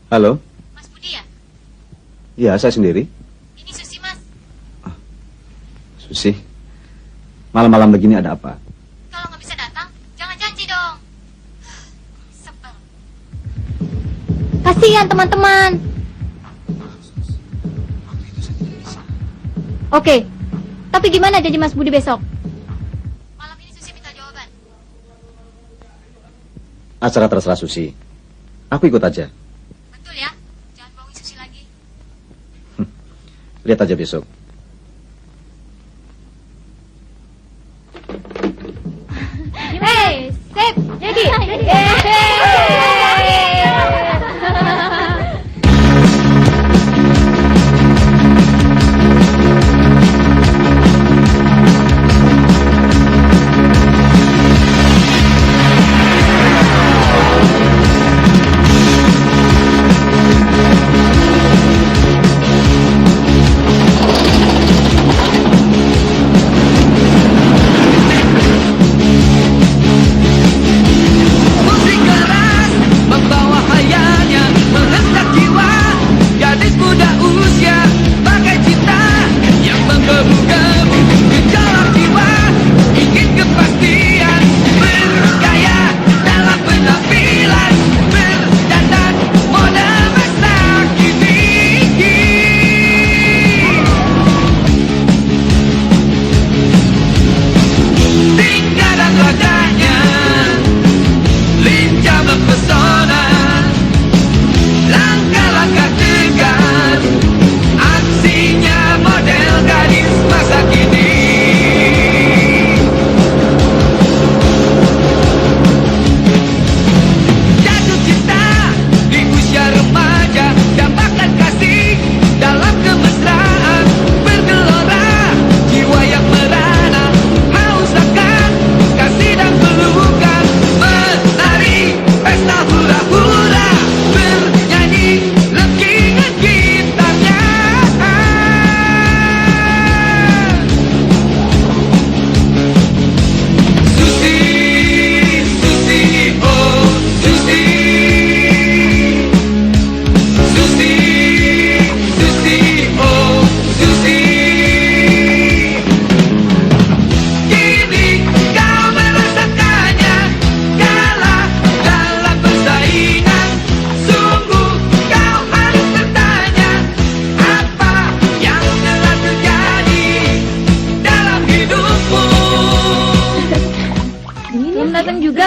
Halo? Mas Budi ya? Iya, saya sendiri. Ini Susi, Mas. Susi, malam-malam begini ada apa? Kalau nggak bisa datang, jangan janji dong. Sebel. Kasihan teman-teman. Oke, tapi gimana janji Mas Budi besok? Malam ini Susi minta jawaban. Acara terserah Susi. Aku ikut aja. Betul ya? Jangan bohongin Susi lagi. Lihat aja besok. Hei, sip, jadi.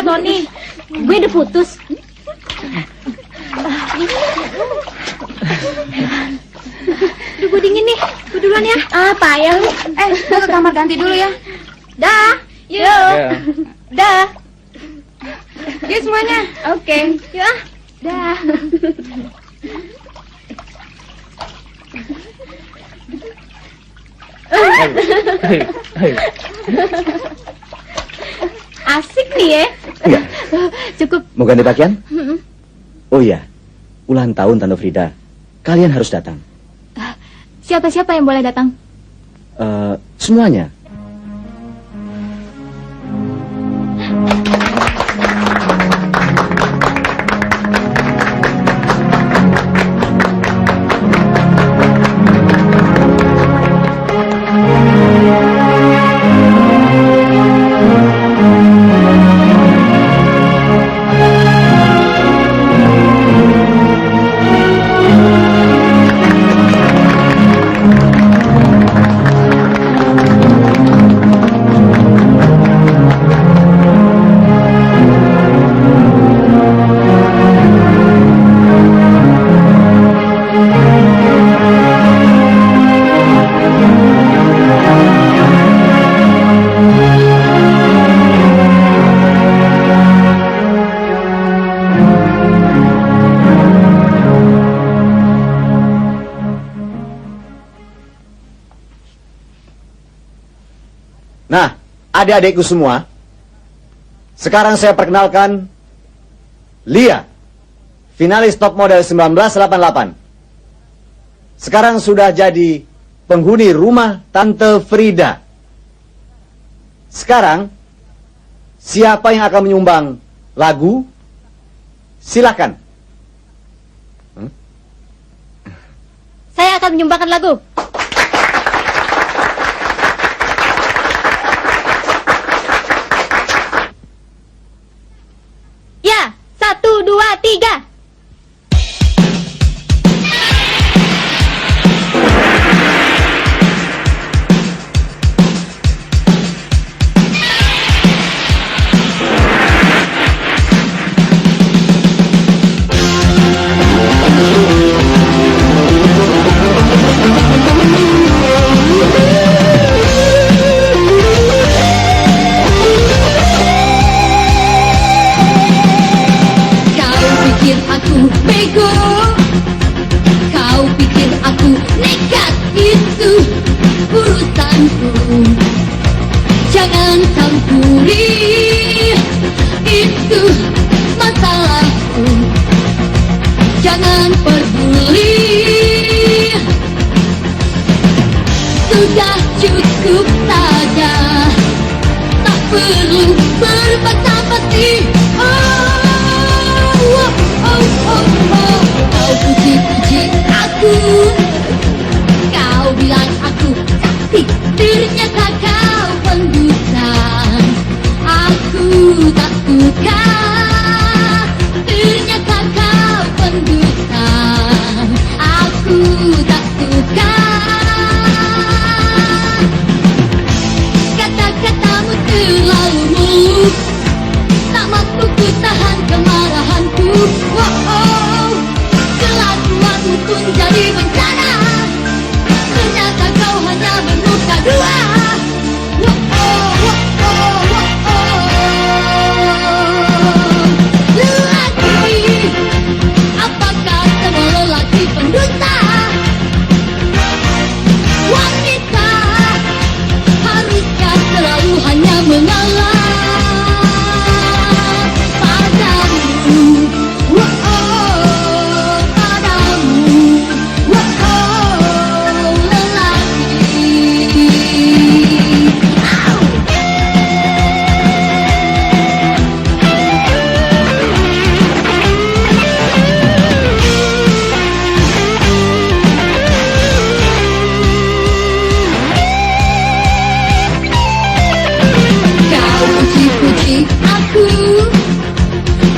Tony, gue udah putus. Duh, gue dingin nih. Gue duluan ya. Ah, payah lu. Gue ke kamar ganti dulu ya. Dah. Yuk. Yeah. Dah. Yuk semuanya. Oke. Yuk ah. Dah. Asik nih ya. Enggak. Cukup. Mau ganti pakaian? Oh iya, ulang tahun Tante Frida. Kalian harus datang. Siapa-siapa yang boleh datang? Semuanya. Nah, adik-adikku semua, sekarang saya perkenalkan Lia, finalis top model 1988. Sekarang sudah jadi penghuni rumah Tante Frida. Sekarang, siapa yang akan menyumbang lagu? Silakan. saya akan menyumbangkan lagu. Ya, 1, 2, 3. Jangan campuri, itu masalahku. Jangan peduli, sudah cukup saja. Tak perlu berbasa-basi. Kau puji-puji aku, kau bilang aku cantik, ternyata kau pendusta. Aku tak suka, ternyata kau pendusta. Aku tak suka. Kata-katamu terlalu mulus, tak mampu ku tahan kemarahanku. Kelakuanmu pun jadi bencana, ternyata kau hanya bermuka dua. Lelaki, apakah semua lelaki pendusta? Wanita, haruskah selalu hanya mengalah padamu?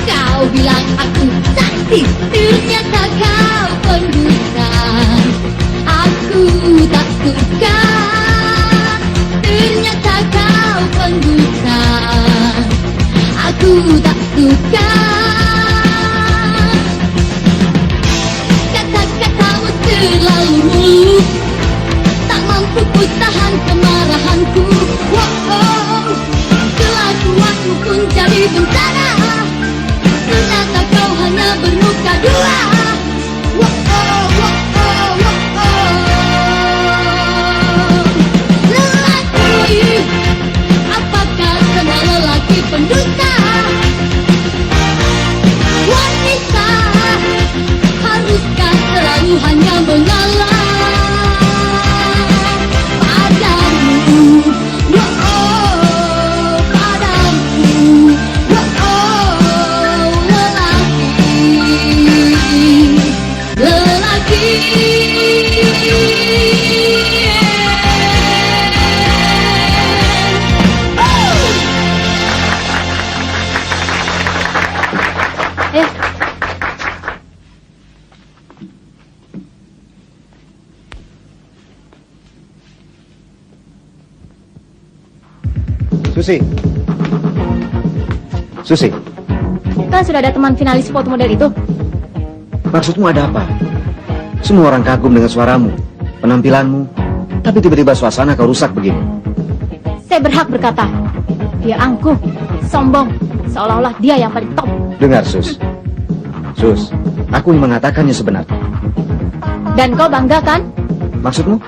Kau bilang aku cantik, ternyata kau pendusta. Aku tak suka, ternyata kau pendusta. Aku tak suka. Kata-katamu terlalu mulus, tak mampu ku tahan kemarahanku. Kelakuanmu pun jadi bencana, ternyata kau hanya bermuka dua. Lelaki, apakah semua lelaki pendusta? Wanita, haruskah selalu hanya mengalah padamu? Susi, Kan sudah ada teman finalis foto model itu. maksudmu ada apa? Semua orang kagum dengan suaramu, penampilanmu, tapi tiba-tiba suasana kau rusak begini. Saya berhak berkata, dia angkuh, sombong, seolah-olah dia yang paling top. Dengar, Sus, aku ingin mengatakannya sebenarnya. Dan kau bangga kan? Maksudmu?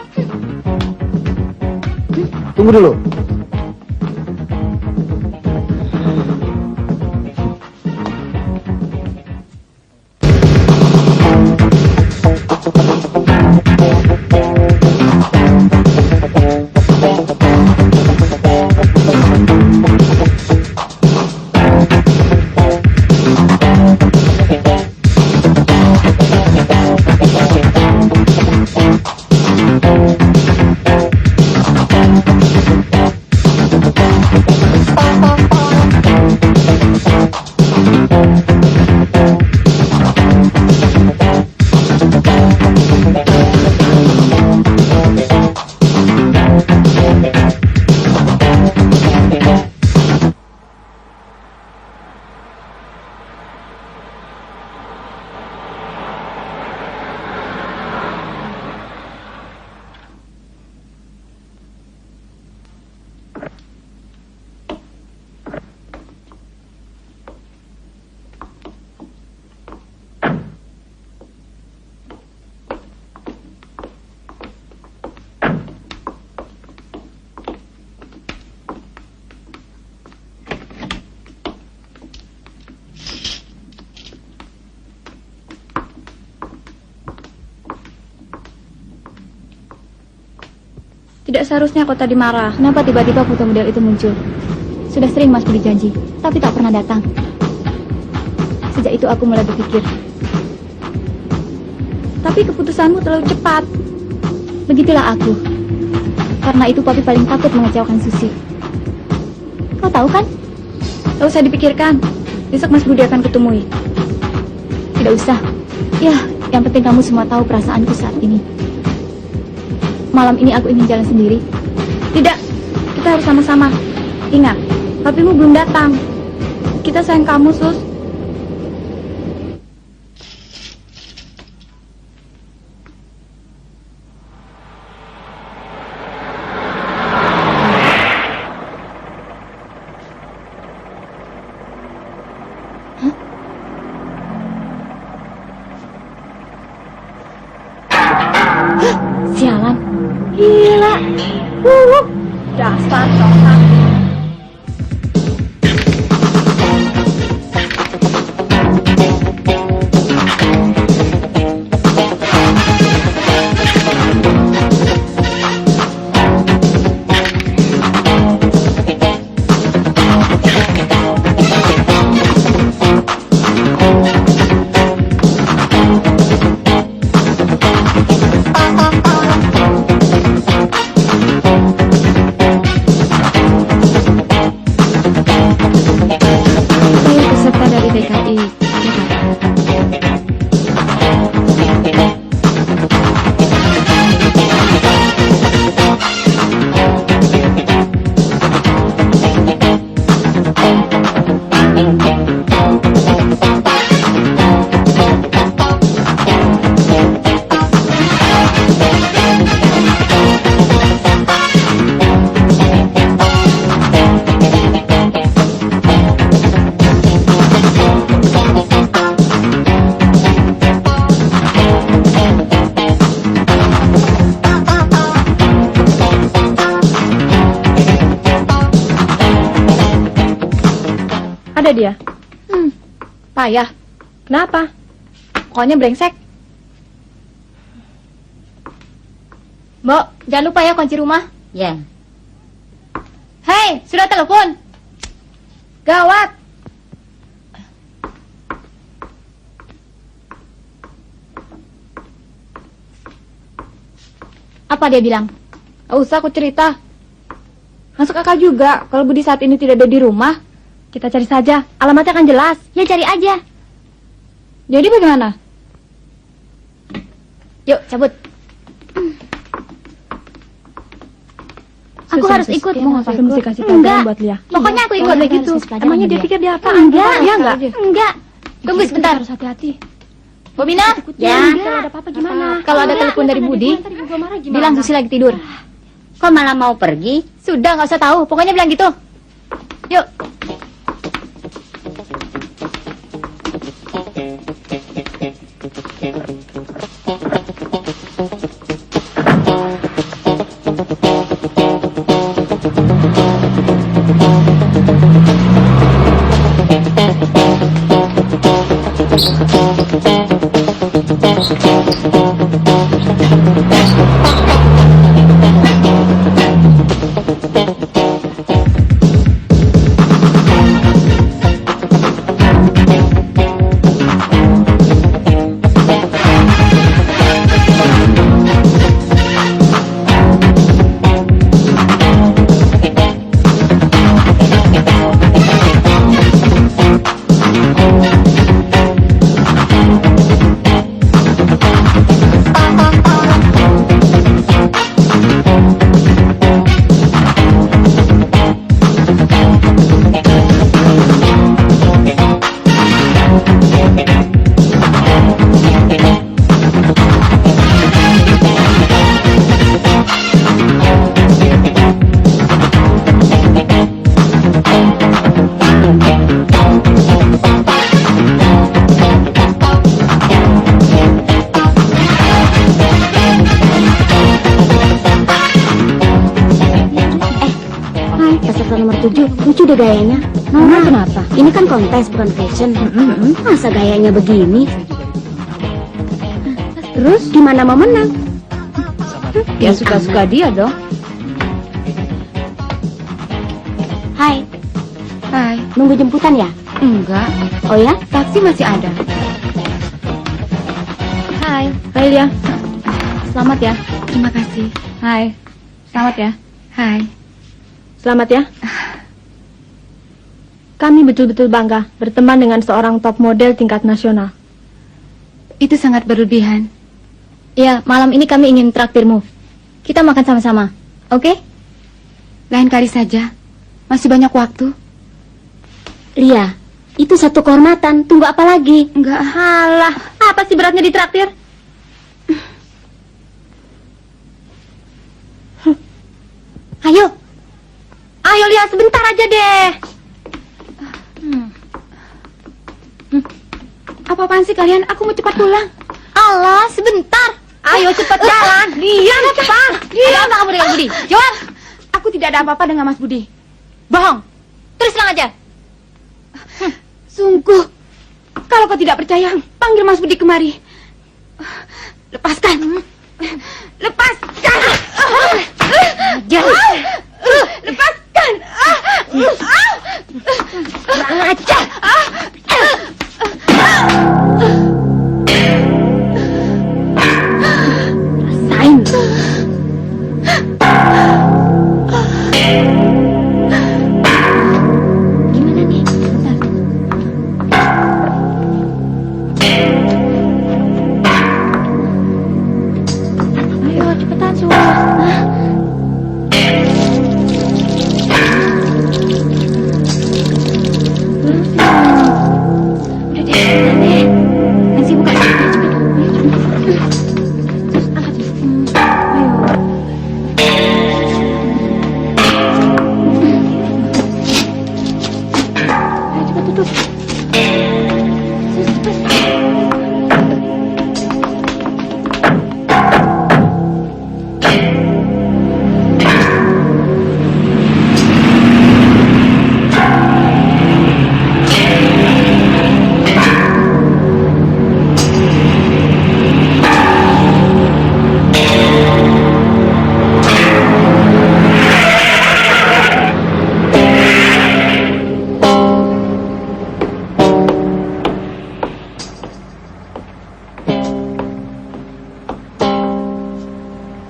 Tunggu dulu. Tidak seharusnya kau tadi marah. Kenapa tiba-tiba foto model itu muncul? Sudah sering Mas Budi janji, tapi tak pernah datang. Sejak itu aku mulai berpikir. Tapi keputusanmu terlalu cepat. Begitulah aku. Karena itu Papi paling takut mengecewakan Susi. Kau tahu kan? Tak usah dipikirkan. Besok Mas Budi akan kutemui. Tidak usah. Ya, yang penting kamu semua tahu perasaanku saat ini. Malam ini aku ingin jalan sendiri. Tidak, kita harus sama-sama. Ingat, papimu belum datang. Kita sayang kamu, Sus. Sialan. Gila. Dasar coklat. Ada dia? Payah. Kenapa? Pokoknya brengsek. Mbok, jangan lupa ya kunci rumah. Ya. Hei, sudah telepon? Gawat. Apa dia bilang? Gak usah aku cerita. Masuk akal juga kalau Budi saat ini tidak ada di rumah. Kita cari saja, alamatnya akan jelas. Ya cari aja. Jadi bagaimana? Yuk, cabut. Aku harus ikut. Mau ngapain mesti kasih tahu Enggak. buat Lia? Pokoknya aku ikut. Enggak gitu. Emangnya dia pikir dia apa? Enggak. Ya enggak? Enggak. Tunggu sebentar. Harus hati-hati. Bobina? Ya. Kalau ada apa-apa gimana? Kalau ada telepon dari Budi, bilang Susi lagi tidur. Kok malah mau pergi? Sudah, nggak usah tahu. Pokoknya bilang gitu. Yuk. Lucu deh gayanya. Nah, kenapa? Ini kan kontes bukan fashion. Masa gayanya begini? Terus gimana mau menang? Ya suka-suka dia dong. Hai, Hai. nunggu jemputan ya? Enggak, Oh ya? taksi masih ada. Hai Lia. Selamat ya. Terima kasih. Hai. Selamat ya. Hai. Selamat ya. Kami betul-betul bangga berteman dengan seorang top model tingkat nasional. Itu sangat berlebihan. Ya, malam ini kami ingin traktirmu. Kita makan sama-sama, oke? Lain kali saja. Masih banyak waktu. Lia, itu satu kehormatan. Tunggu apa lagi? Enggak. Halah, apa sih beratnya ditraktir? Ayo. Ayo Lia, sebentar aja deh. Apa-apaan sih kalian? Aku mau cepat pulang. Allah, sebentar. Ayo cepat jalan. Lia, cepat. Ada apa kamu dengan Budi? Jawab. Aku tidak ada apa-apa dengan Mas Budi. Bohong. Terus terang aja. Sungguh. Kalau kau tidak percaya, panggil Mas Budi kemari. Lepaskan. Lepaskan. Jangan. Lepaskan. Kurang ajar. Rasain. Gimana nih? Bentar. Ayo cepetan semua. Udah deh, cepetan deh. Nanti buka cepet. Terus angkat. Ayo. Ayo cepat tutup. Terus cepet.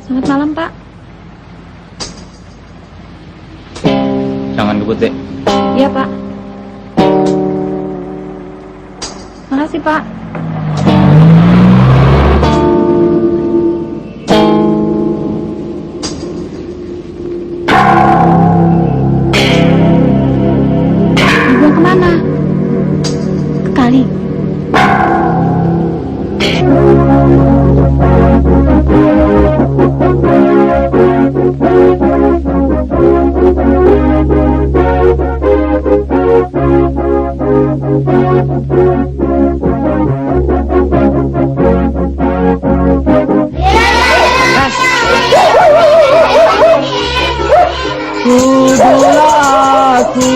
Selamat malam, Pak. Jangan ngebut deh. Iya, Pak. Makasih, Pak. Dibuang kemana? Ke kali. Tuduhlah aku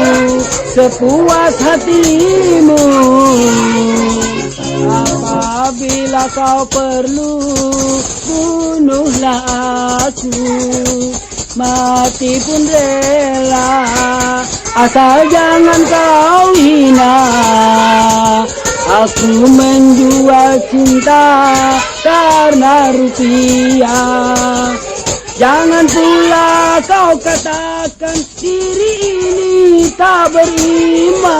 sepuas hatimu. Apabila kau perlu, bunuhlah aku. Mati pun rela, asal jangan kau hina. Aku menjual cinta karena rupiah. Jangan pula kau katakan diri ini tak beriman.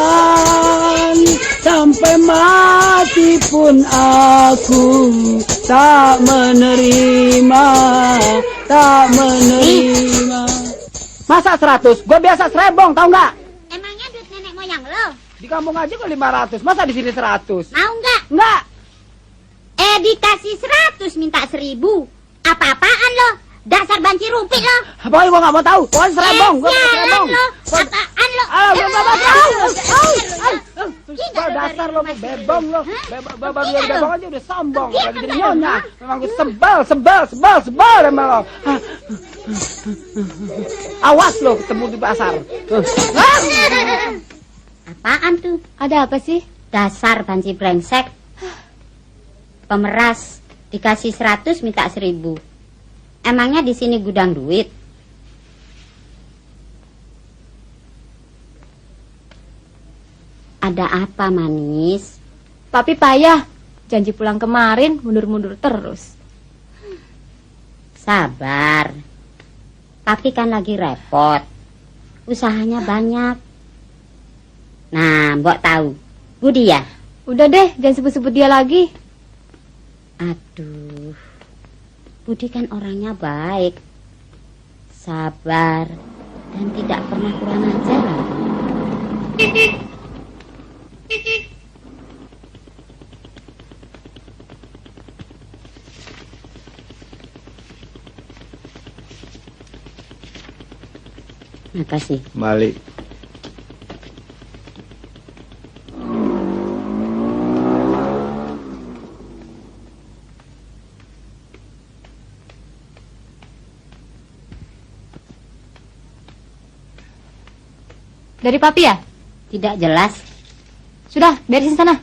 Sampai mati pun aku tak menerima, tak menerima. Masa 100? Gue biasa serebong, tau nggak? Emangnya duit nenek moyang lo? Di kampung aja gue 500, masa di sini 100? Mau nggak? Nggak. Dikasih 100 minta 1000. Apa-apaan lo? Dasar banci rupi lo. Pokoknya gue nggak mau tahu. Pokoknya serebong, gue mau Sialan serebong. lo. Apaan lo? Gue nggak mau tahu. Dasar lo, bebong lo. Baru dari bebong aja udah sombong. Lagi jadi nyonya. Memang gue sebel sama lo. Awas lo ketemu di pasar. Apaan tuh? Ada apa sih? Dasar banci brengsek. Pemeras. Dikasih 100 minta 1000. Emangnya di sini gudang duit? Ada apa, manis? Papi payah. Janji pulang kemarin, mundur-mundur terus. Sabar. Papi kan lagi repot. Usahanya banyak. Nah, Mbok tahu. Budi ya? Udah deh, jangan sebut-sebut dia lagi. Aduh. Budi kan orangnya baik. Sabar. Dan tidak pernah kurang ajar. Makasih. Balik. Dari papi ya? Tidak jelas. Sudah, beresin sana.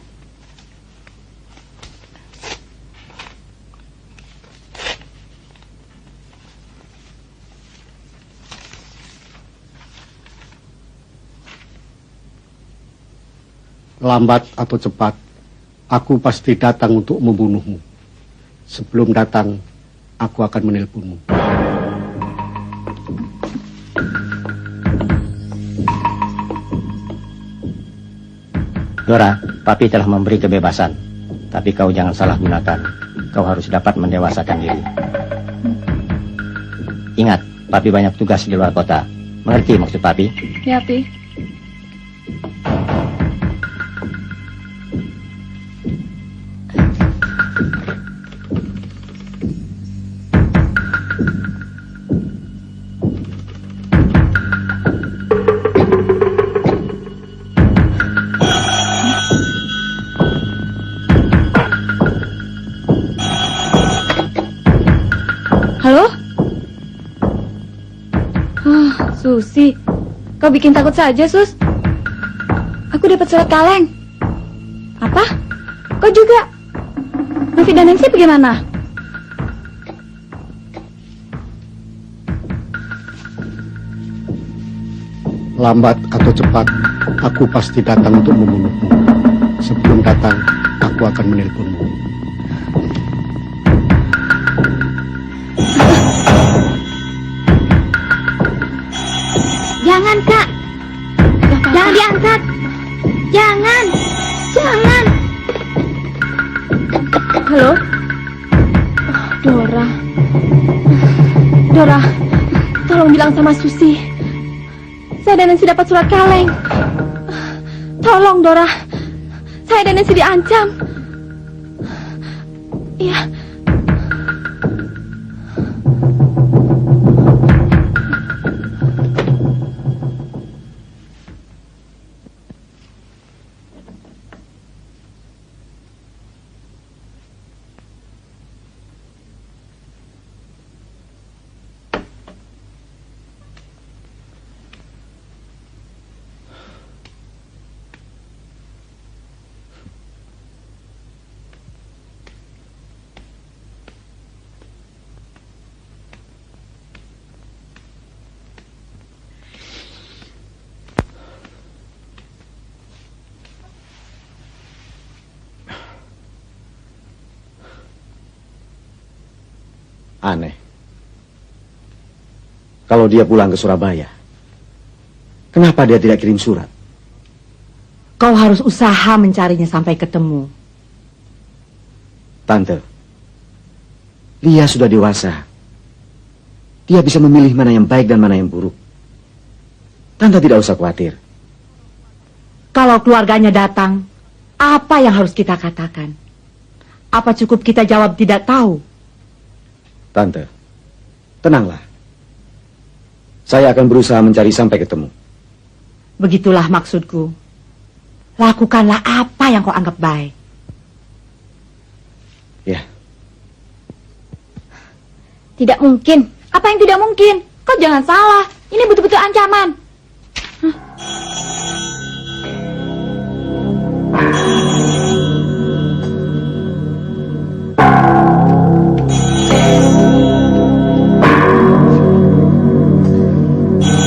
Lambat atau cepat, aku pasti datang untuk membunuhmu. Sebelum datang, aku akan menelponmu. Dora, papi telah memberi kebebasan. Tapi kau jangan salah gunakan. Kau harus dapat mendewasakan diri. Ingat, papi banyak tugas di luar kota. Mengerti maksud papi? Ya, Pi. Halo? Susi, kau bikin takut saja, Sus. Aku dapat surat kaleng. Apa? Kau juga? Novi dan Nancy bagaimana? Lambat atau cepat, aku pasti datang untuk membunuhmu. Sebelum datang, aku akan menelponmu. Jangan, Kak. Jangan diangkat. Jangan. Jangan. Halo? Dora. Dora, tolong bilang sama Susi. Saya dan Nancy dapat surat kaleng. Tolong, Dora. Saya dan Nancy diancam. Iya. Aneh. Kalau dia pulang ke Surabaya, kenapa dia tidak kirim surat? Kau harus usaha mencarinya sampai ketemu. Tante, Lia sudah dewasa. Dia bisa memilih mana yang baik dan mana yang buruk. Tante tidak usah khawatir. Kalau keluarganya datang, apa yang harus kita katakan? Apa cukup kita jawab tidak tahu? Tante, tenanglah. Saya akan berusaha mencari sampai ketemu. Begitulah maksudku. Lakukanlah apa yang kau anggap baik. Ya. Tidak mungkin. Apa yang tidak mungkin? Kau jangan salah. Ini betul-betul ancaman.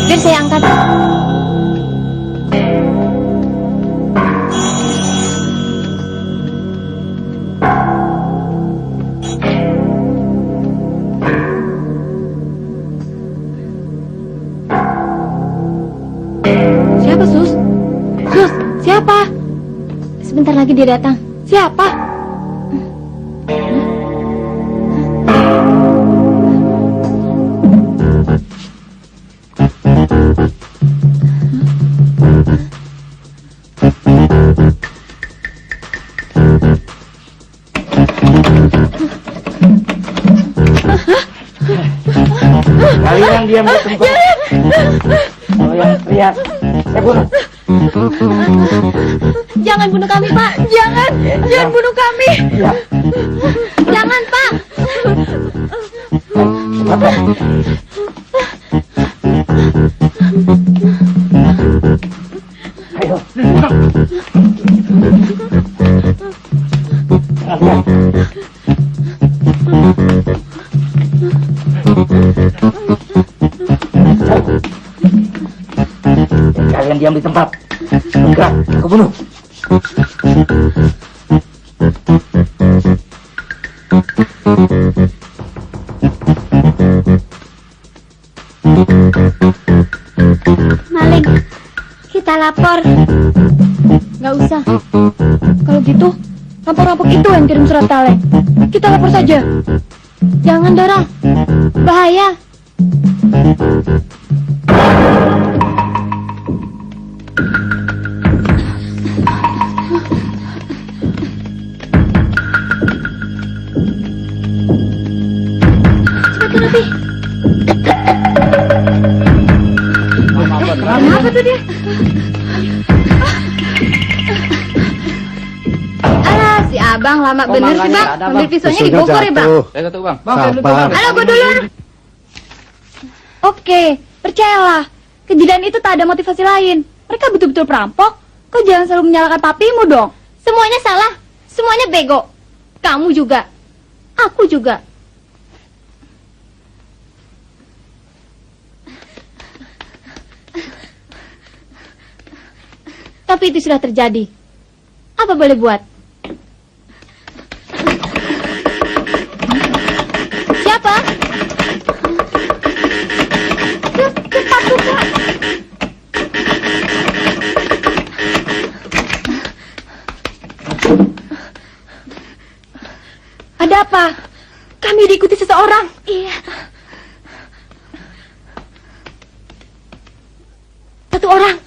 Biar saya angkat. Siapa, Sus? Sus, siapa? Sebentar lagi dia datang. Siapa? Kalian diam di tempat. Kalau yang teriak, saya bunuh. Jangan bunuh kami, Pak. Jangan bunuh kami. Ya. Jangan, Pak. Ayo. Jangan. Kalian diam di tempat. Bergerak, aku bunuh. Maling, kita lapor. Nggak usah. Kalau gitu, rampok-rampok itu yang kirim surat kaleng. Kita lapor saja. Jangan, Dara. Bahaya. Kenapa tuh dia? Alah, si abang lama bener sih, Bang. Ambil pisaunya di Bogor ya, Bang. Saya kata Bang. Sabar. Halo, gue dulu. Oke, percayalah. Kejadian itu tak ada motivasi lain. Mereka betul-betul perampok. Kau jangan selalu menyalahkan papimu dong. Semuanya salah. Semuanya bego. Kamu juga. Aku juga. Tapi itu sudah terjadi. Apa boleh buat? Siapa? Cepat buka. Ada apa? Kami diikuti seseorang. Iya. Satu orang.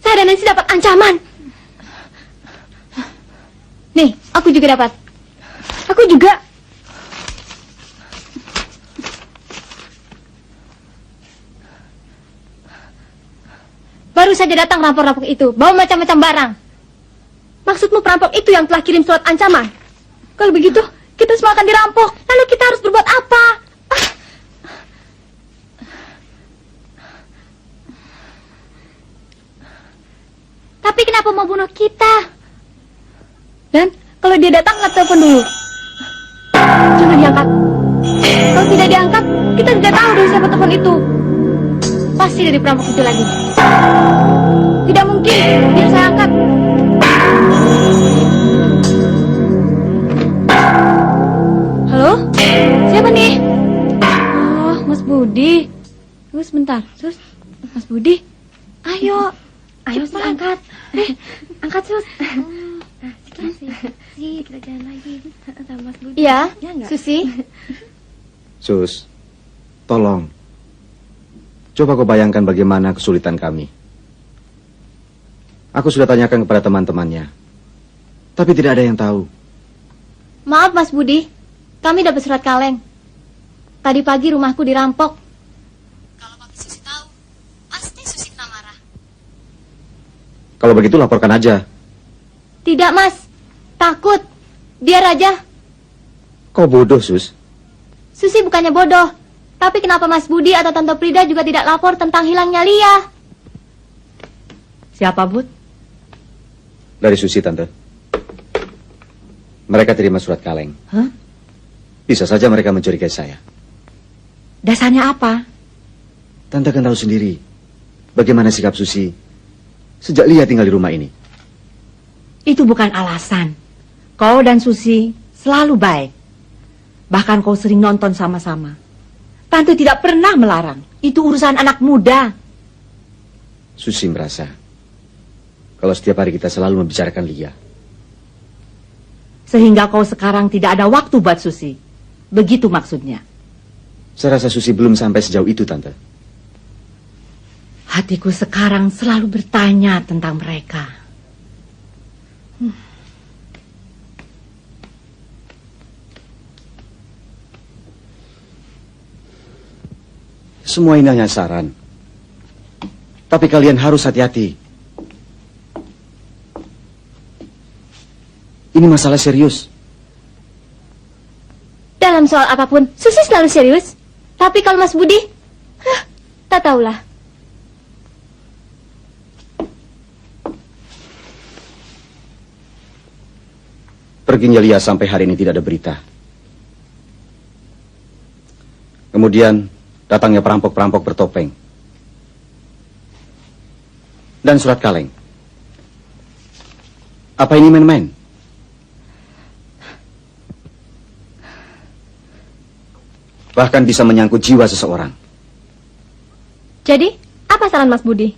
Saya dan Nancy dapat ancaman. Nih, aku juga dapat. Aku juga. Baru saja datang rampok-rampok itu, bawa macam-macam barang. Maksudmu perampok itu yang telah kirim surat ancaman? Kalau begitu, kita semua akan dirampok. Lalu kita harus berbuat apa? Tapi kenapa mau bunuh kita? Dan kalau dia datang, nggak telepon dulu. Jangan diangkat. Kalau tidak diangkat, kita tidak tahu dari siapa telepon itu. Pasti dari perampok itu lagi. Tidak mungkin, biar saya angkat. Halo? Siapa nih? Oh, Mas Budi. Tunggu sebentar, Sus. Mas Budi. Ayo. Ayo, Sus, angkat. Angkat, Sus. Sih, kita jalan lagi sama Mas Budi. Iya, ya, Susi. Sus, tolong. Coba kau bayangkan bagaimana kesulitan kami. Aku sudah tanyakan kepada teman-temannya, tapi tidak ada yang tahu. Maaf, Mas Budi. Kami dapat surat kaleng. Tadi pagi rumahku dirampok. Kalau Papi Susi tahu, pasti Susi kena marah. Kalau begitu laporkan aja. Tidak, Mas. Takut. Biar aja. Kau bodoh, Sus. Susi bukannya bodoh. Tapi kenapa Mas Budi atau Tante Frida juga tidak lapor tentang hilangnya Lia? Siapa, Bud? Dari Susi, Tante. Mereka terima surat kaleng. Hah? Bisa saja mereka mencurigai saya. Dasarnya apa? Tante kan tahu sendiri bagaimana sikap Susi sejak Lia tinggal di rumah ini. Itu bukan alasan. Kau dan Susi selalu baik. Bahkan kau sering nonton sama-sama. Tante tidak pernah melarang. Itu urusan anak muda. Susi merasa kalau setiap hari kita selalu membicarakan Lia. Sehingga kau sekarang tidak ada waktu buat Susi. Begitu maksudnya. Saya rasa Susi belum sampai sejauh itu, Tante. Hatiku sekarang selalu bertanya tentang mereka. Semua ini hanya saran. Tapi kalian harus hati-hati. Ini masalah serius. Dalam soal apapun, Susi selalu serius. Tapi kalau Mas Budi, tak tahulah. Perginya Lia sampai hari ini tidak ada berita. Kemudian datangnya perampok-perampok bertopeng. Dan surat kaleng. Apa ini main-main? Bahkan bisa menyangkut jiwa seseorang. Jadi, apa saran Mas Budi?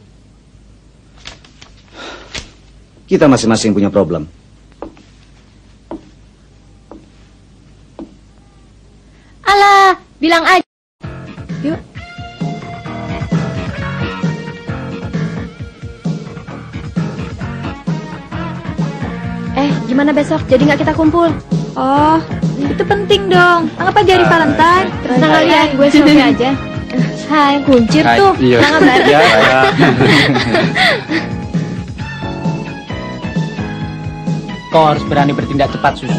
Kita masing-masing punya problem. Alah, bilang aja. Yuk. Gimana besok? Jadi nggak kita kumpul? Oh, itu penting dong. Anggap aja hari Valentine. Terus tanggal ya, gue Sofi aja. Hai, kuncir tuh. Jangan berarti. Kau harus berani bertindak cepat, Sus.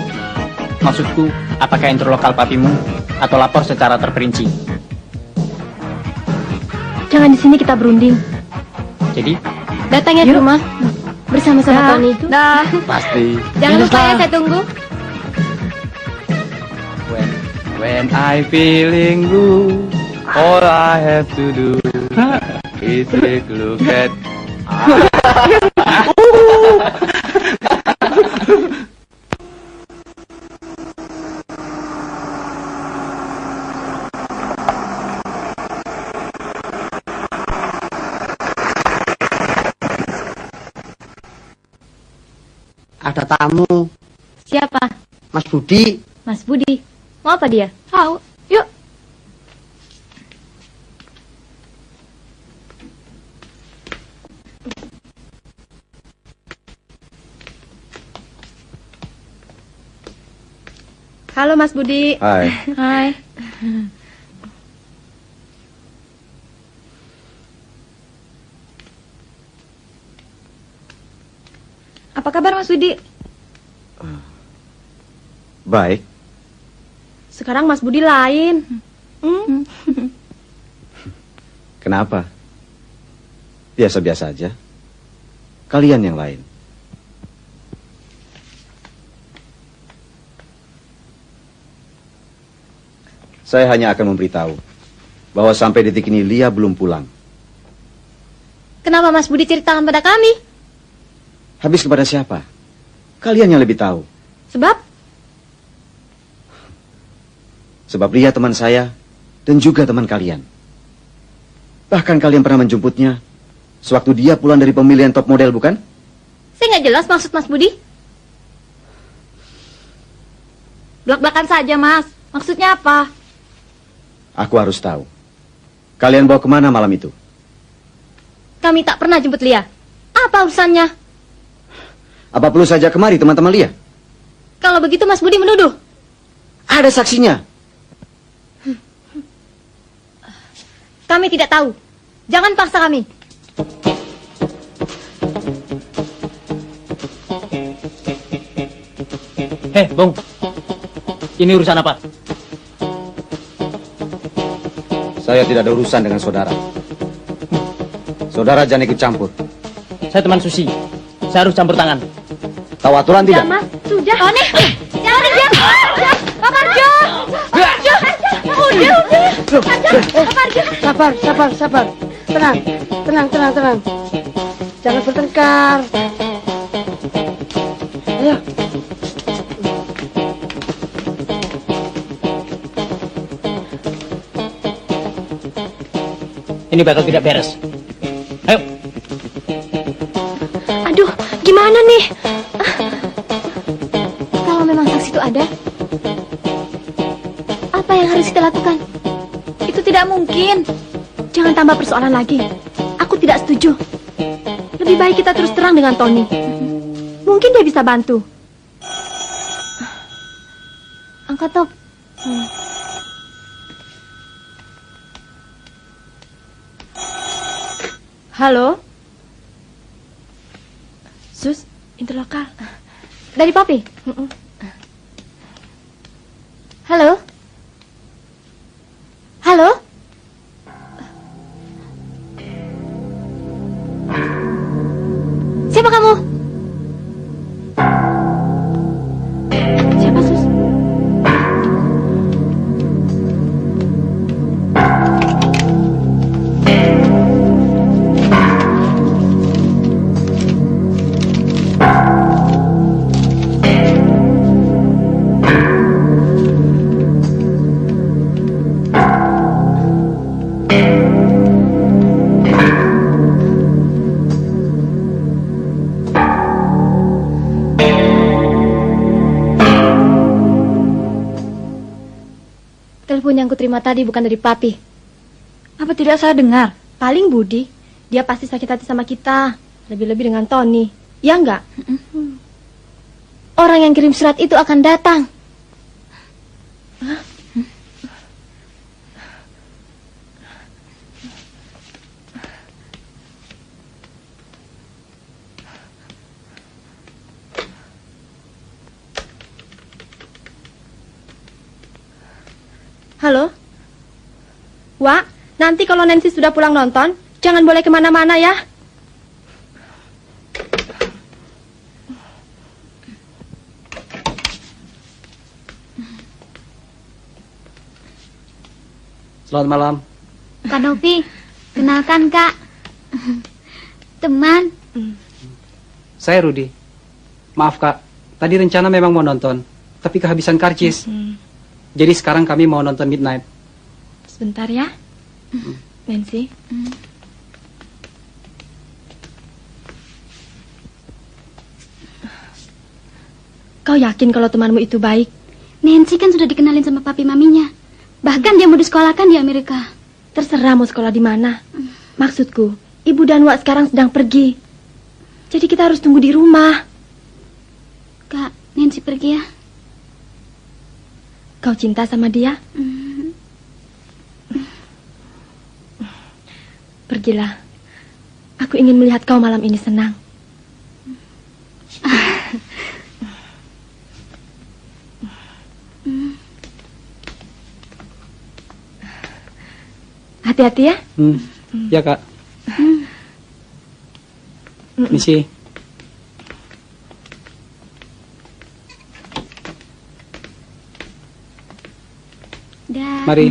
Maksudku, apakah interlokal papimu atau lapor secara terperinci? Jangan di sini kita berunding. Jadi? Datang ya ke rumah. Bersama-sama Tony. Dah. Pasti. Jangan lupa ya, saya tunggu. When I feeling blue, all I have to do is take a look at. Ada tamu. Siapa? Mas Budi. Mas Budi. Mau apa dia? Tahu. Yuk. Halo Mas Budi. Hai. Hai. Apa kabar Mas Budi? Baik. Sekarang Mas Budi lain. Kenapa? Biasa-biasa aja. Kalian yang lain. Saya hanya akan memberitahu bahwa sampai detik ini Lia belum pulang. Kenapa Mas Budi ceritakan pada kami? Habis kepada siapa? Kalian yang lebih tahu. Sebab? Sebab Lia teman saya dan juga teman kalian. Bahkan kalian pernah menjemputnya sewaktu dia pulang dari pemilihan top model, bukan? Saya nggak jelas maksud Mas Budi. Belak-belakan saja, Mas. Maksudnya apa? Aku harus tahu. Kalian bawa kemana malam itu? Kami tak pernah jemput Lia. Apa urusannya? Apa perlu saja kemari teman-teman Lia? Kalau begitu Mas Budi menuduh. Ada saksinya. Kami tidak tahu. Jangan paksa kami. Hei, Bung. Ini urusan apa? Saya tidak ada urusan dengan saudara. Saudara jangan ikut campur. Saya teman Susi. Saya harus campur tangan. Tahu aturan tidak? Mas, sudah. Tony, jangan dia. Pak Marjo. Udah. Pak Marjo. Sabar. Tenang. Jangan bertengkar. Ayo. Ini bakal tidak beres. Ayo. Aduh, gimana nih? Kalau memang saksi itu ada, apa yang harus kita lakukan? Itu tidak mungkin. Jangan tambah persoalan lagi. Aku tidak setuju. Lebih baik kita terus terang dengan Tony. Mungkin dia bisa bantu. Angkat, Top. Halo? Sus, interlokal. Dari Papi? Halo? Halo? Siapa kamu? Siapa, Sus? Telepon yang kuterima tadi bukan dari Papi. Apa tidak salah dengar? Paling Budi, dia pasti sakit hati sama kita. Lebih-lebih dengan Tony. Ya enggak? Orang yang kirim surat itu akan datang. Halo? Wak, nanti kalau Nancy sudah pulang nonton, jangan boleh kemana-mana ya. Selamat malam. Kak Novi, kenalkan Kak. Teman. Saya Rudi. Maaf Kak, tadi rencana memang mau nonton, tapi kehabisan karcis. Jadi sekarang kami mau nonton Midnight. Sebentar ya, Nancy. Kau yakin kalau temanmu itu baik? Nancy kan sudah dikenalin sama papi maminya. Bahkan dia mau disekolahkan di Amerika. Terserah mau sekolah di mana. Maksudku, Ibu dan Wak sekarang sedang pergi. Jadi kita harus tunggu di rumah. Kak, Nancy pergi ya. Kau cinta sama dia? Pergilah. Aku ingin melihat kau malam ini senang. Hati-hati ya. Ya Kak. Misi. Dah. Mari.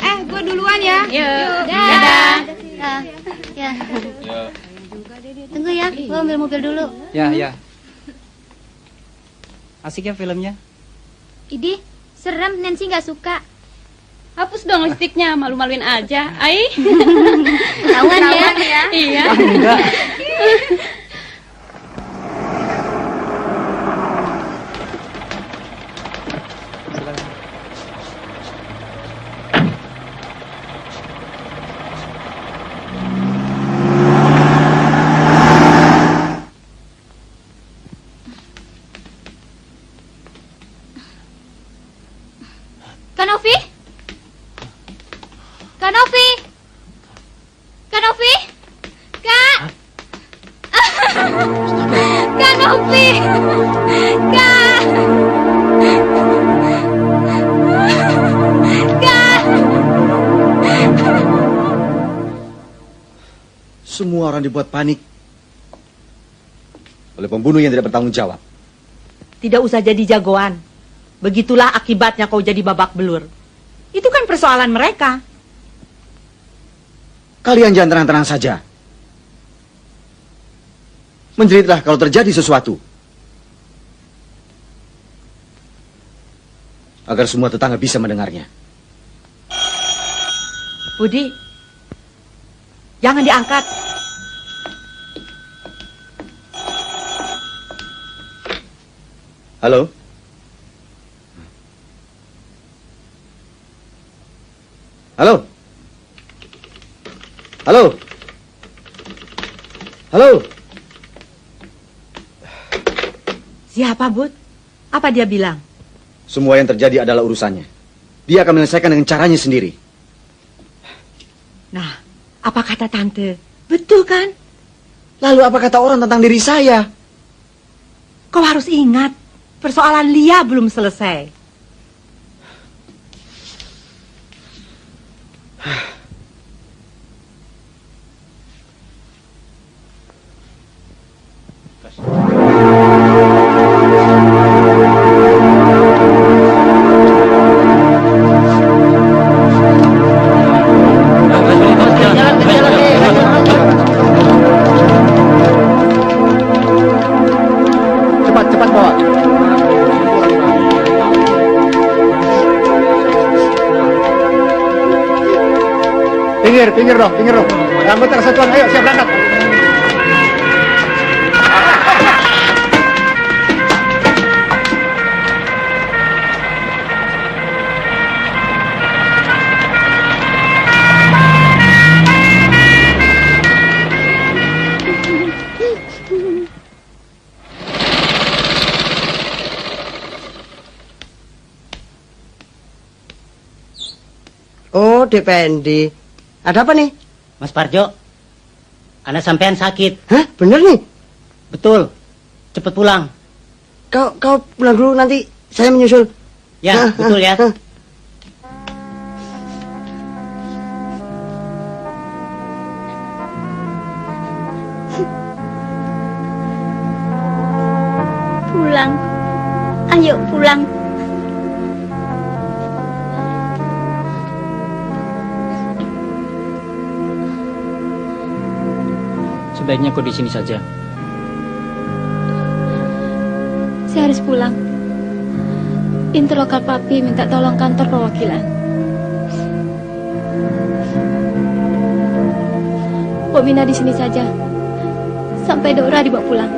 Gue duluan ya. Yuk. Dadah. Ya. Tunggu ya, gue ambil mobil dulu. Ya. Asik ya filmnya? Idih, serem, Nancy nggak suka. Hapus dong lipstiknya, malu-maluin aja. Ai. Tawan ya. Iya. Enggak. Kanovi? Kanovi? Kanovi? Kak? Kanovi? Kak? Kak? Semua orang dibuat panik oleh pembunuh yang tidak bertanggung jawab. Tidak usah jadi jagoan. Begitulah akibatnya kau jadi babak belur. Itu kan persoalan mereka. Kalian jangan tenang-tenang saja. Menjeritlah kalau terjadi sesuatu. Agar semua tetangga bisa mendengarnya. Budi, jangan diangkat. Halo? Halo? Halo? Halo? Siapa, Bud? Apa dia bilang? Semua yang terjadi adalah urusannya. Dia akan menyelesaikan dengan caranya sendiri. Nah, apa kata tante? Betul kan? Lalu apa kata orang tentang diri saya? Kau harus ingat, persoalan Lia belum selesai. Cepat bawa. Pinggir dong. Anggota kesatuan, ayo siap berangkat. Oh, DPND. Ada apa nih? Mas Parjo, anak sampean sakit. Hah? Bener nih? Betul. Cepet pulang. Kau pulang dulu, nanti saya menyusul. Ya, betul ya. Pulang. Ayo pulang. Sebaiknya kau di sini saja. Saya harus pulang. Interlokal papi minta tolong kantor perwakilan. Pok Mina di sini saja. Sampai Dora dibawa pulang.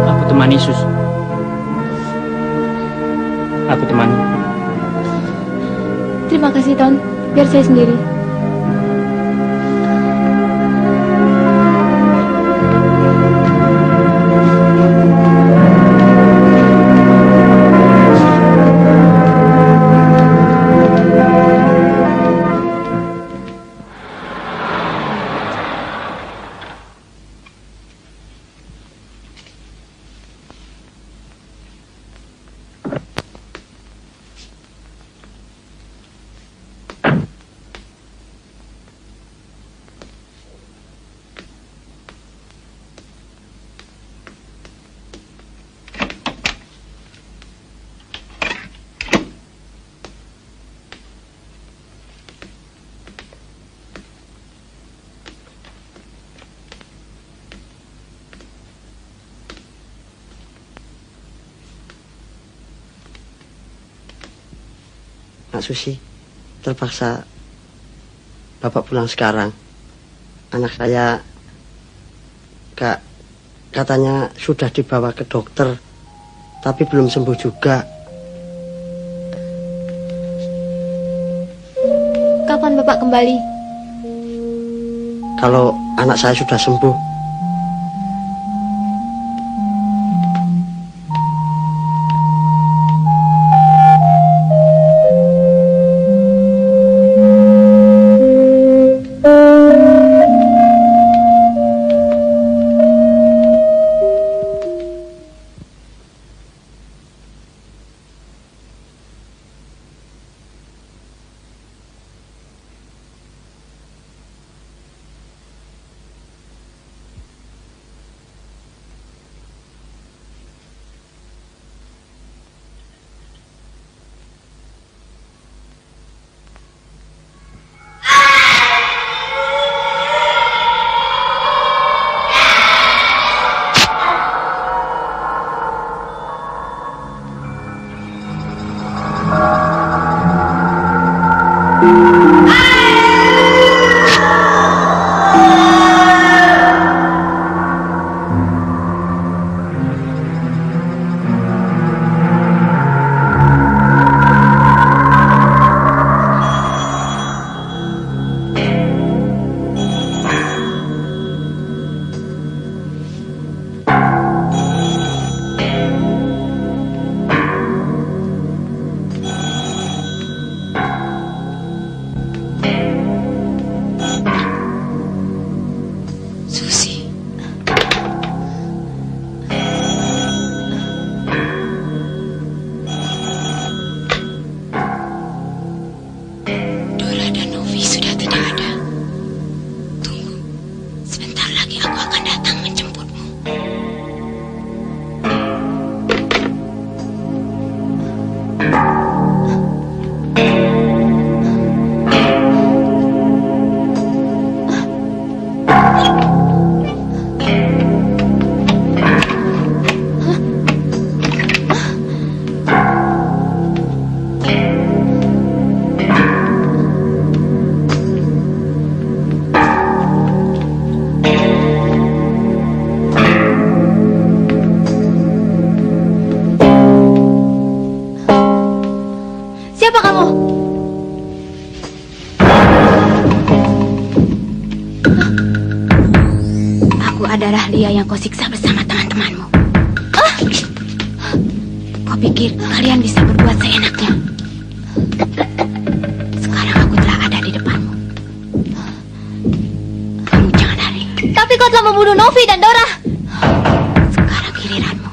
Aku temani Sus. Aku temani. Terima kasih, Ton. Biar saya sendiri. Nak Susi, terpaksa Bapak pulang sekarang. Anak saya katanya sudah dibawa ke dokter, tapi belum sembuh juga. Kapan Bapak kembali? Kalau anak saya sudah sembuh. adalah Lia yang kau siksa bersama teman-temanmu. Kau pikir kalian bisa berbuat seenaknya? Sekarang aku telah ada di depanmu. Kamu jangan lari. Tapi kau telah membunuh Novi dan Dora. Sekarang giliranmu.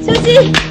Susi!